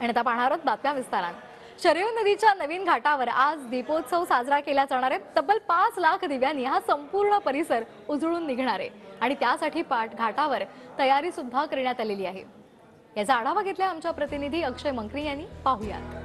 आणि आता पाहणार आहोत बातम्या विस्ताराने। शरयू नदीच्या नवीन घाटावर आज दीपोत्सव साजरा केला जाणार आहे। तब्बल 5 लाख दिव्यांनी हा संपूर्ण परिसर उजळून निघणार आहे आणि त्यासाठी घाटावर तयारी सुद्धा करण्यात आलेली आहे। याचा आढावा घेतला आमच्या प्रतिनिधी अक्षय मंत्री यांनी। पाहूयात।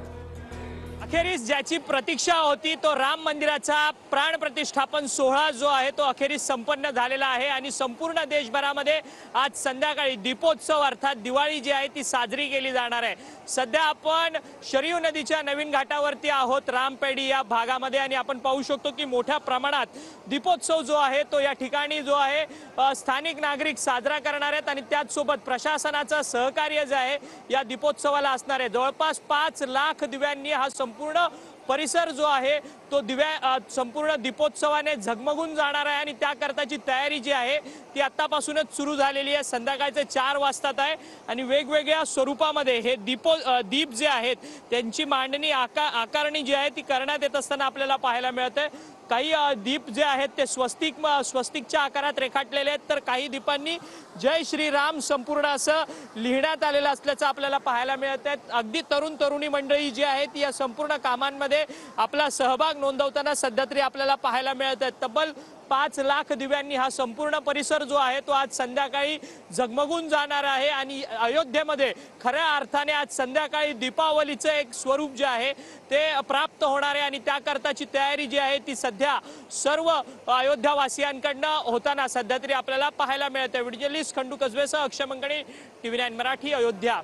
अखेरीस ज्याची प्रतीक्षा होती तो राम मंदिराचा प्राण प्रतिष्ठापन सोहळा जो आहे तो अखेरीस संपन्न झालेला आहे आणि संपूर्ण देशभरामध्ये आज संध्याकाळी दीपोत्सव अर्थात दिवाळी जी आहे ती साजरी केली जाणार आहे। सध्या आपण शरयू नदीच्या नवीन घाटावरती आहोत रामपेडी या भागामध्ये आणि आपण पाहू शकतो की मोठ्या प्रमाणात दीपोत्सव जो आहे तो या ठिकाणी जो आहे स्थानिक नागरिक साजरा करणार आहेत आणि त्याचसोबत प्रशासनाचं सहकार्य जे आहे या दीपोत्सवाला असणार आहे। जवळपास 5 लाख दिव्यांनी हा संपूर्ण परिसर जो आहे तो संपूर्ण दीपोत्सवाने झगमगून जाणार आहे आणि त्याकरताची तयारी जी आहे ती आतापासूनच सुरू झालेली आहे। संध्याकाळचे 4 वाजतात आहे आणि वेगवेगळ्या स्वरूपामध्ये हे दीप जे आहेत त्यांची मांडणी आकारणी जी आहे ती करण्यात येत असताना आपल्याला पाहायला मिळते। काही दीप जे आहेत ते स्वस्तिकच्या आकारात रेखाटलेले आहेत तर काही दीपांनी जय श्रीराम संपूर्ण असं लिहिण्यात आलेलं असल्याचं आपल्याला पाहायला मिळत आहे। अगदी तरुणी मंडळी जी आहेत या संपूर्ण कामांमध्ये आपला सहभाग नोंदवताना सध्या तरी आपल्याला पाहायला मिळत आहे। तब्बल 5 लाख दिव्यांनी हा संपूर्ण परिसर जो आहे तो आज संध्याकाळी झगमगून जाणार आहे आणि अयोध्येमध्ये खऱ्या अर्थाने आज संध्याकाळी दीपावलीचं एक स्वरूप जे आहे ते प्राप्त होणार आहे आणि त्याकरताची तयारी जी आहे ती सध्या सर्व अयोध्यावासियांकडनं होताना सध्या तरी आपल्याला पाहायला मिळते। व्हिडिओ जर्नलिस्ट खंडू कसबेसह अक्षय मंगणे, TV9 मराठी, अयोध्या।